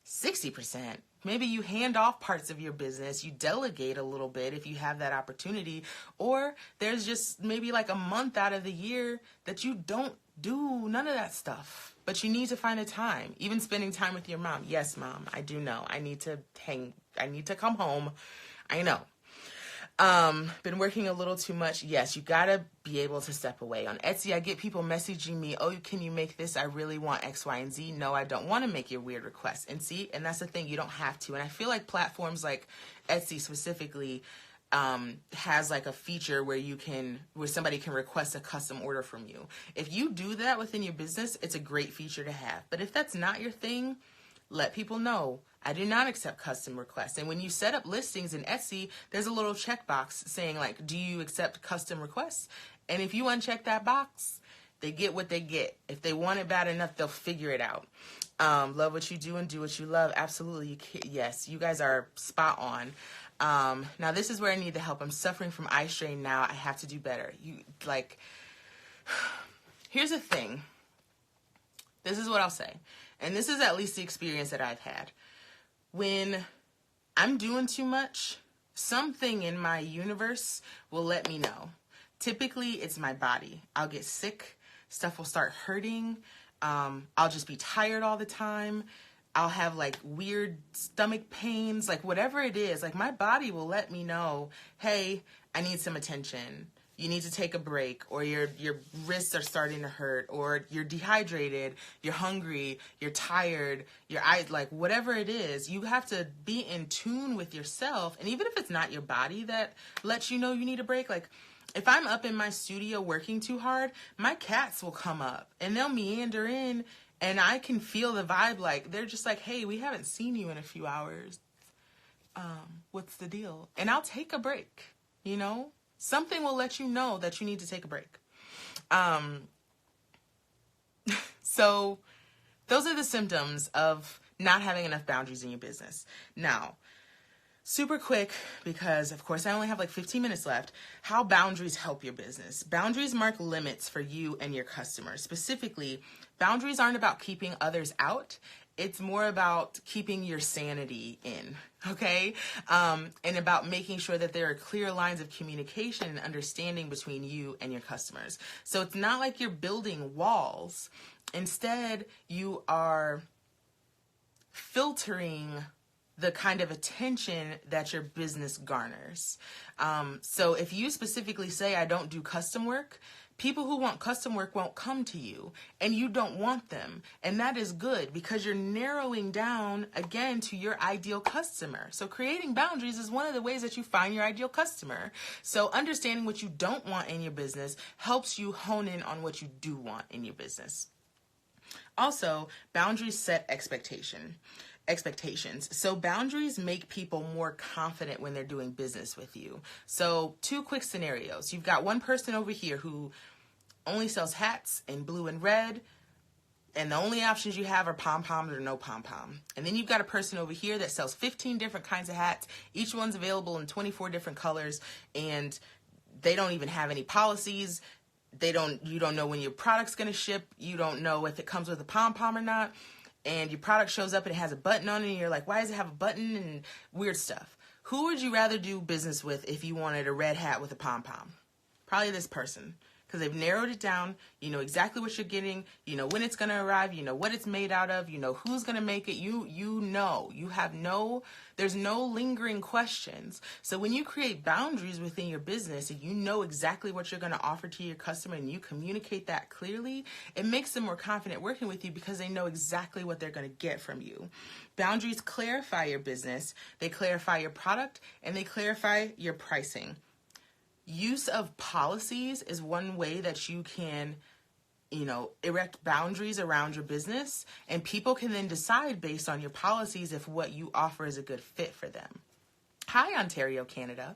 60%. Maybe you hand off parts of your business, you delegate a little bit if you have that opportunity, or there's just maybe like a month out of the year that you don't do none of that stuff, but you need to find the time. Even spending time with your mom. Yes, Mom, I do know. I need to come home. I know. Been working a little too much. Yes, you gotta be able to step away. On Etsy, I get people messaging me, oh, can you make this? I really want X, Y, and Z. No, I don't want to make your weird requests. And see, and that's the thing, you don't have to. And I feel like platforms like Etsy specifically has like a feature where somebody can request a custom order from you. If you do that within your business, it's a great feature to have. But if that's not your thing, let people know. I do not accept custom requests. And when you set up listings in Etsy, there's a little checkbox saying like, do you accept custom requests? And if you uncheck that box, They get what they get. If they want it bad enough, they'll figure it out. Love what you do and do what you love. Absolutely. Yes, you guys are spot on. Now this is where I need the help. I'm suffering from eye strain now. I have to do better. Here's the thing. This is what I'll say. And this is at least the experience that I've had. When I'm doing too much, something in my universe will let me know. Typically, it's my body. I'll get sick. Stuff will start hurting. I'll just be tired all the time. I'll have like weird stomach pains, like whatever it is. Like my body will let me know, hey, I need some attention. You need to take a break, or your wrists are starting to hurt, or you're dehydrated, you're hungry, you're tired, your eyes, like whatever it is, you have to be in tune with yourself. And even if it's not your body that lets you know you need a break, like if I'm up in my studio working too hard, my cats will come up and they'll meander in, and I can feel the vibe. Like they're just like, hey, we haven't seen you in a few hours. What's the deal? And I'll take a break, you know? Something will let you know that you need to take a break. So those are the symptoms of not having enough boundaries in your business. Now, super quick, because of course I only have like 15 minutes left, how boundaries help your business. Boundaries mark limits for you and your customers. Specifically, boundaries aren't about keeping others out. It's more about keeping your sanity in, okay? And about making sure that there are clear lines of communication and understanding between you and your customers. So it's not like you're building walls. Instead, you are filtering the kind of attention that your business garners. So if you specifically say, I don't do custom work, people who want custom work won't come to you, and you don't want them. And that is good, because you're narrowing down, again, to your ideal customer. So creating boundaries is one of the ways that you find your ideal customer. So understanding what you don't want in your business helps you hone in on what you do want in your business. Also, boundaries set expectations. So boundaries make people more confident when they're doing business with you. So 2 quick scenarios. You've got one person over here who only sells hats in blue and red, and the only options you have are pom-poms or no pom-pom. And then you've got a person over here that sells 15 different kinds of hats. Each one's available in 24 different colors, and they don't even have any policies. You don't know when your product's going to ship. You don't know if it comes with a pom-pom or not. And your product shows up and it has a button on it, and you're like, why does it have a button, and weird stuff. Who would you rather do business with if you wanted a red hat with a pom-pom? Probably this person, because they've narrowed it down. You know exactly what you're getting. You know when it's going to arrive. You know what it's made out of. You know who's going to make it. You know. There's no lingering questions. So when you create boundaries within your business and you know exactly what you're going to offer to your customer and you communicate that clearly, it makes them more confident working with you because they know exactly what they're going to get from you. Boundaries clarify your business, they clarify your product, and they clarify your pricing. Use of policies is one way that you can erect boundaries around your business, and people can then decide based on your policies if what you offer is a good fit for them. Hi, Ontario, Canada.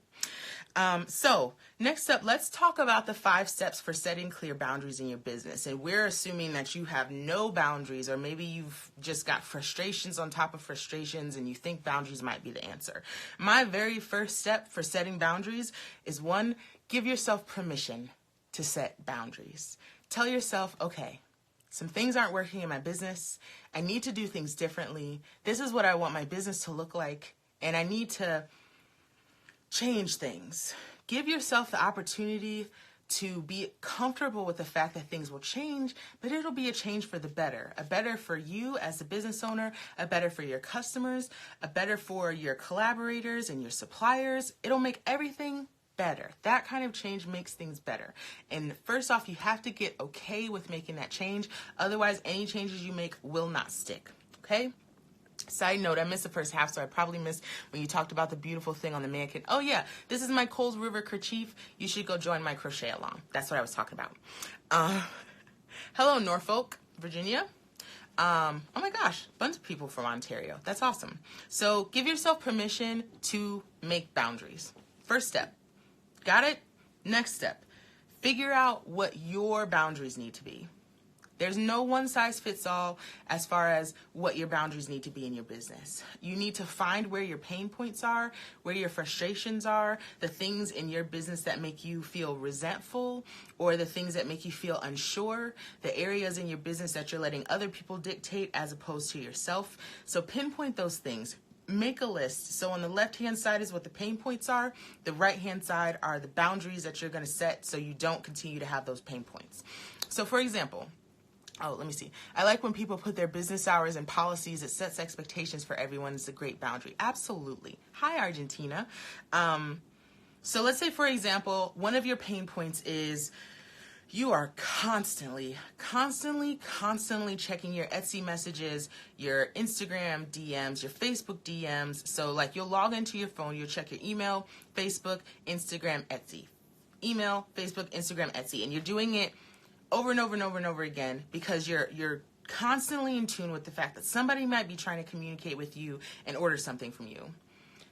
So next up, let's talk about the 5 steps for setting clear boundaries in your business. And we're assuming that you have no boundaries, or maybe you've just got frustrations on top of frustrations and you think boundaries might be the answer. My very first step for setting boundaries is 1, give yourself permission to set boundaries. Tell yourself, okay, some things aren't working in my business. I need to do things differently. This is what I want my business to look like, and I need to change things. Give yourself the opportunity to be comfortable with the fact that things will change, but it'll be a change for the better. A better for you as a business owner, a better for your customers, a better for your collaborators and your suppliers. It'll make everything better. That kind of change makes things better. And first off, you have to get okay with making that change. Otherwise, any changes you make will not stick. Okay? Side note, I missed the first half, so I probably missed when you talked about the beautiful thing on the mannequin. Oh yeah, this is my Coles River kerchief. You should go join my crochet along. That's what I was talking about. Hello, Norfolk, Virginia. Oh my gosh, bunch of people from Ontario. That's awesome. So give yourself permission to make boundaries. First step. Got it? Next step. Figure out what your boundaries need to be. There's no one size fits all as far as what your boundaries need to be in your business. You need to find where your pain points are, where your frustrations are, the things in your business that make you feel resentful, or the things that make you feel unsure, the areas in your business that you're letting other people dictate as opposed to yourself. So pinpoint those things. Make a list. So on the left-hand side is what the pain points are. The right-hand side are the boundaries that you're going to set so you don't continue to have those pain points. So for example, let me see. I like when people put their business hours and policies. It sets expectations for everyone. It's a great boundary. Absolutely. Hi, Argentina. So let's say, for example, one of your pain points is you are constantly checking your Etsy messages, your Instagram DMs, your Facebook DMs. So like you'll log into your phone, you'll check your email, Facebook, Instagram, Etsy. Email, Facebook, Instagram, Etsy. And you're doing it over and over and over and over again because you're constantly in tune with the fact that somebody might be trying to communicate with you and order something from you.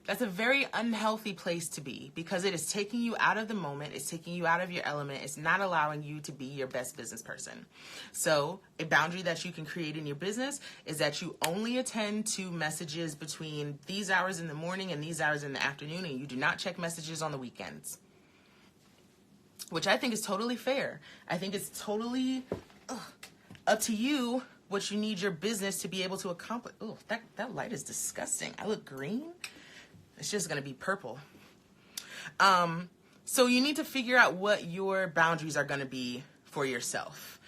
That's a very unhealthy place to be because it is taking you out of the moment. It's taking you out of your element. It's not allowing you to be your best business person. So a boundary that you can create in your business is that you only attend to messages between these hours in the morning and these hours in the afternoon, and you do not check messages on the weekends. Which I think is totally fair. I think it's totally up to you what you need your business to be able to accomplish. Oh, that light is disgusting. I look green. It's just going to be purple. So you need to figure out what your boundaries are going to be for yourself.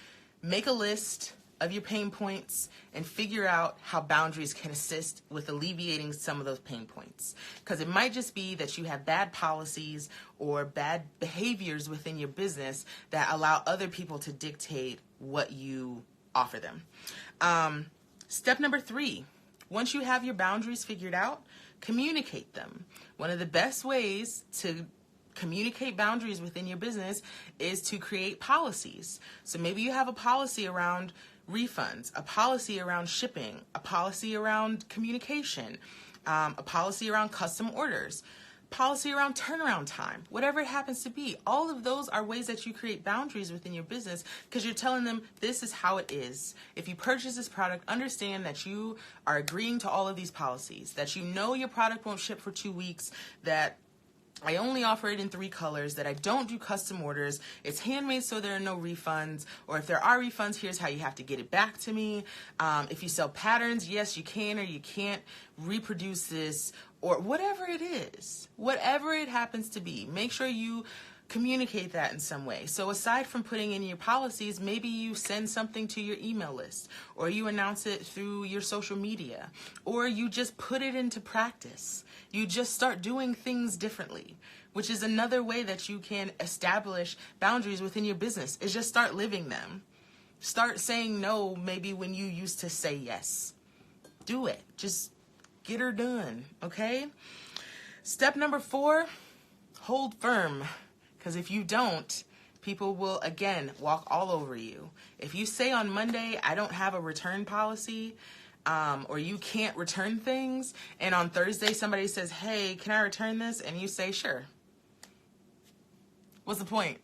Make a list of your pain points and figure out how boundaries can assist with alleviating some of those pain points. Because it might just be that you have bad policies or bad behaviors within your business that allow other people to dictate what you offer them. Step number 3, once you have your boundaries figured out, communicate them. One of the best ways to communicate boundaries within your business is to create policies. So maybe you have a policy around refunds, a policy around shipping, a policy around communication, a policy around custom orders, policy around turnaround time, whatever it happens to be. All of those are ways that you create boundaries within your business because you're telling them this is how it is. If you purchase this product, understand that you are agreeing to all of these policies, that you know your product won't ship for 2 weeks, that I only offer it in 3 colors, that I don't do custom orders, it's handmade so there are no refunds, or if there are refunds, here's how you have to get it back to me. If you sell patterns, yes, you can or you can't reproduce this, or whatever it is, whatever it happens to be, make sure you communicate that in some way. So aside from putting in your policies, maybe you send something to your email list, or you announce it through your social media, or you just put it into practice. You just start doing things differently, which is another way that you can establish boundaries within your business, is just start living them. Start saying no maybe when you used to say yes. Do it. Just get her done, okay? Step number 4, hold firm. Because if you don't, people will, again, walk all over you. If you say on Monday, I don't have a return policy, or you can't return things, and on Thursday somebody says, hey, can I return this? And you say, sure. What's the point?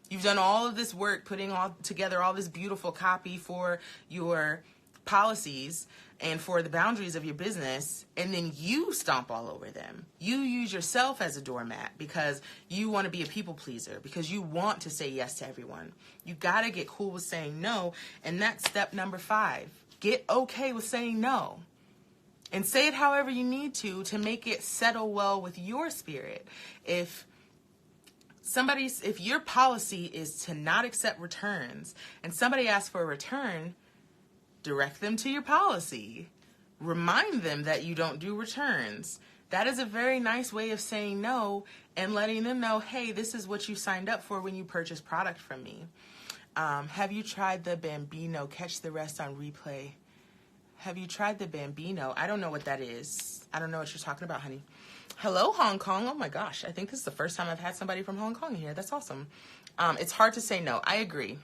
You've done all of this work putting all together all this beautiful copy for your policies and for the boundaries of your business, and then you stomp all over them. You use yourself as a doormat because you want to be a people pleaser, because you want to say yes to everyone. You got to get cool with saying no, and that's step number 5. Get okay with saying no. And say it however you need to make it settle well with your spirit. If your policy is to not accept returns and somebody asks for a return, direct them to your policy. Remind them that you don't do returns. That is a very nice way of saying no and letting them know, hey, this is what you signed up for when you purchase product from me. Have you tried the Bambino? Catch the rest on replay. Have you tried the Bambino? I don't know what that is. I don't know what you're talking about, honey. Hello, Hong Kong. Oh my gosh. I think this is the first time I've had somebody from Hong Kong here. That's awesome. It's hard to say no. I agree.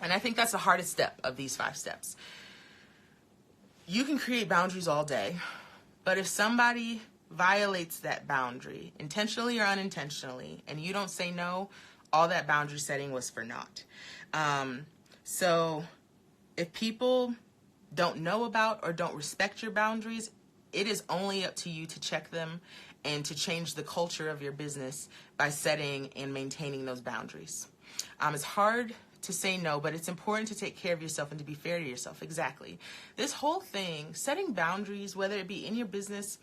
And I think that's the hardest step of these 5 steps. You can create boundaries all day, but if somebody violates that boundary, intentionally or unintentionally, and you don't say no, all that boundary setting was for naught. So if people don't know about or don't respect your boundaries, it is only up to you to check them and to change the culture of your business by setting and maintaining those boundaries. It's hard to say no, but it's important to take care of yourself and to be fair to yourself. Exactly. This whole thing, setting boundaries, whether it be in your business,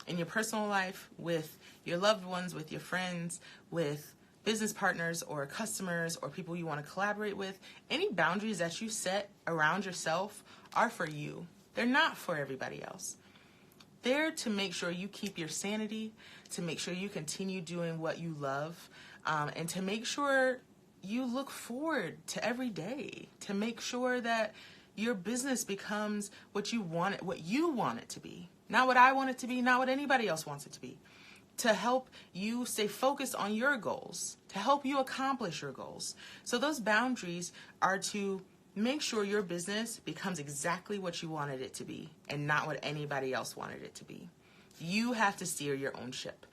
in your personal life, with your loved ones, with your friends, with business partners or customers or people you want to collaborate with, any boundaries that you set around yourself are for you. They're not for everybody else. They're to make sure you keep your sanity, to make sure you continue doing what you love, and to make sure you look forward to every day, to make sure that your business becomes what you want it to be. Not what I want it to be, not what anybody else wants it to be. To help you stay focused on your goals, to help you accomplish your goals. So those boundaries are to make sure your business becomes exactly what you wanted it to be and not what anybody else wanted it to be. You have to steer your own ship.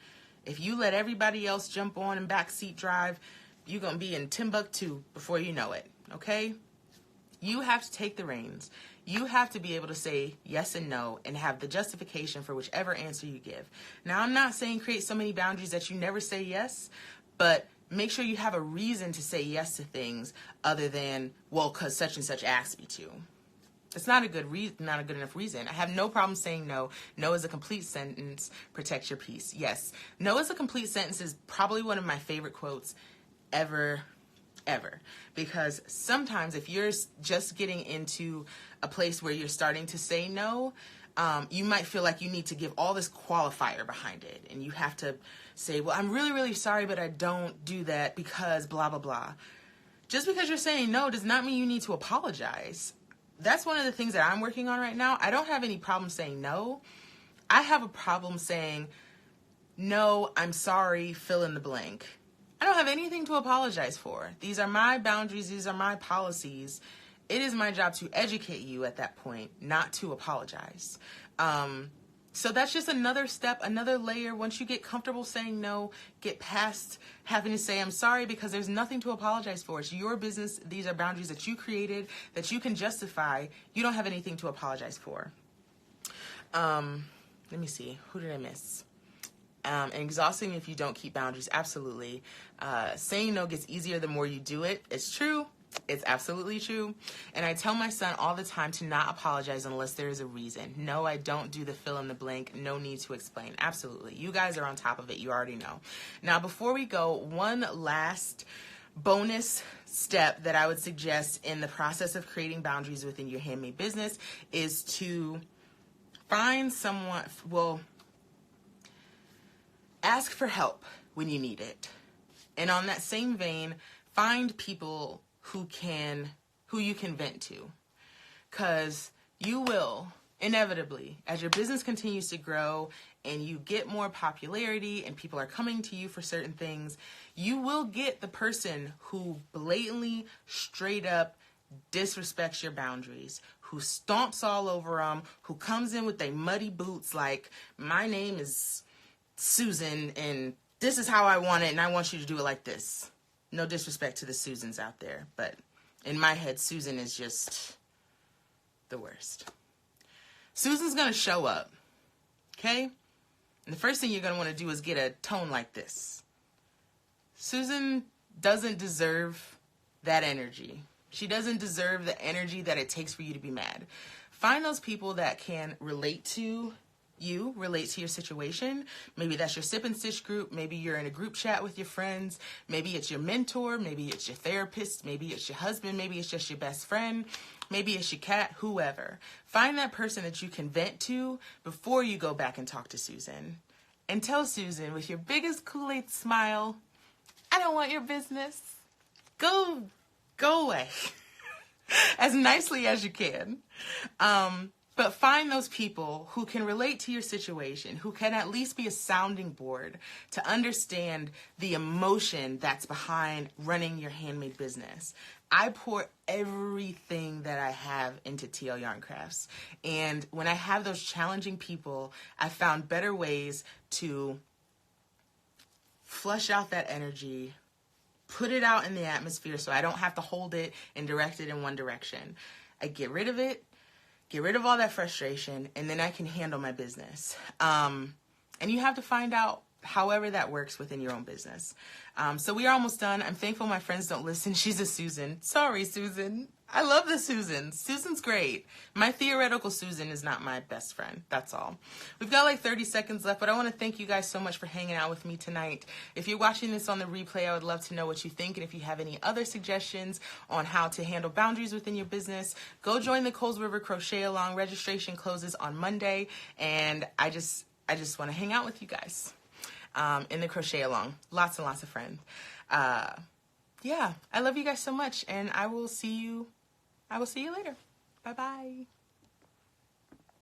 If you let everybody else jump on and backseat drive, you're going to be in Timbuktu before you know it, okay? You have to take the reins. You have to be able to say yes and no and have the justification for whichever answer you give. Now, I'm not saying create so many boundaries that you never say yes, but make sure you have a reason to say yes to things other than, well, because such and such asked me to. It's not a good enough reason. I have no problem saying no. No is a complete sentence. Protect your peace. Yes. No is a complete sentence is probably one of my favorite quotes ever. Because sometimes if you're just getting into a place where you're starting to say no, you might feel like you need to give all this qualifier behind it. And you have to say, well, I'm really, really sorry, but I don't do that because blah, blah, blah. Just because you're saying no does not mean you need to apologize. That's one of the things that I'm working on right now. I don't have any problem saying no. I have a problem saying, no, I'm sorry, fill in the blank. I don't have anything to apologize for. These are my boundaries. These are my policies. It is my job to educate you at that point, not to apologize. So that's just another step, another layer. Once you get comfortable saying no, get past having to say, I'm sorry, because there's nothing to apologize for. It's your business. These are boundaries that you created, that you can justify. You don't have anything to apologize for. Let me see. Who did I miss? And exhausting if you don't keep boundaries. Absolutely. Saying no gets easier the more you do it. It's true. It's absolutely true. And I tell my son all the time to not apologize unless there is a reason. No, I don't do the fill in the blank. No need to explain. Absolutely. You guys are on top of it. You already know. Now, before we go, one last bonus step that I would suggest in the process of creating boundaries within your handmade business is to find someone, ask for help when you need it. And on that same vein, find people who you can vent to. Because you will, inevitably, as your business continues to grow and you get more popularity and people are coming to you for certain things, you will get the person who blatantly, straight up disrespects your boundaries, who stomps all over them, who comes in with their muddy boots like, my name is Susan and this is how I want it and I want you to do it like this. No disrespect to the Susans out there, but in my head, Susan is just the worst. Susan's going to show up, okay? And the first thing you're going to want to do is get a tone like this. Susan doesn't deserve that energy. She doesn't deserve the energy that it takes for you to be mad. Find those people that can relate to you, relate to your situation. Maybe that's your sip and stitch group. Maybe you're in a group chat with your friends. Maybe it's your mentor. Maybe it's your therapist. Maybe it's your husband. Maybe it's just your best friend. Maybe it's your cat, whoever. Find that person that you can vent to before you go back and talk to Susan. And tell Susan with your biggest Kool-Aid smile, I don't want your business. Go away. As nicely as you can. But find those people who can relate to your situation, who can at least be a sounding board to understand the emotion that's behind running your handmade business. I pour everything that I have into TL Yarn Crafts. And when I have those challenging people, I found better ways to flush out that energy, put it out in the atmosphere so I don't have to hold it and direct it in one direction. I get rid of it, get rid of all that frustration, and then I can handle my business. And you have to find out however that works within your own business. So we are almost done. I'm thankful my friends don't listen. She's a Susan. Sorry, Susan. I love the Susans. Susan's great. My theoretical Susan is not my best friend. That's all. We've got like 30 seconds left, but I want to thank you guys so much for hanging out with me tonight. If you're watching this on the replay, I would love to know what you think. And if you have any other suggestions on how to handle boundaries within your business, go join the Coles River Crochet Along. Registration closes on Monday. And I just want to hang out with you guys. In the Crochet Along. Lots and lots of friends. Yeah, I love you guys so much, and I will see you later. Bye-bye.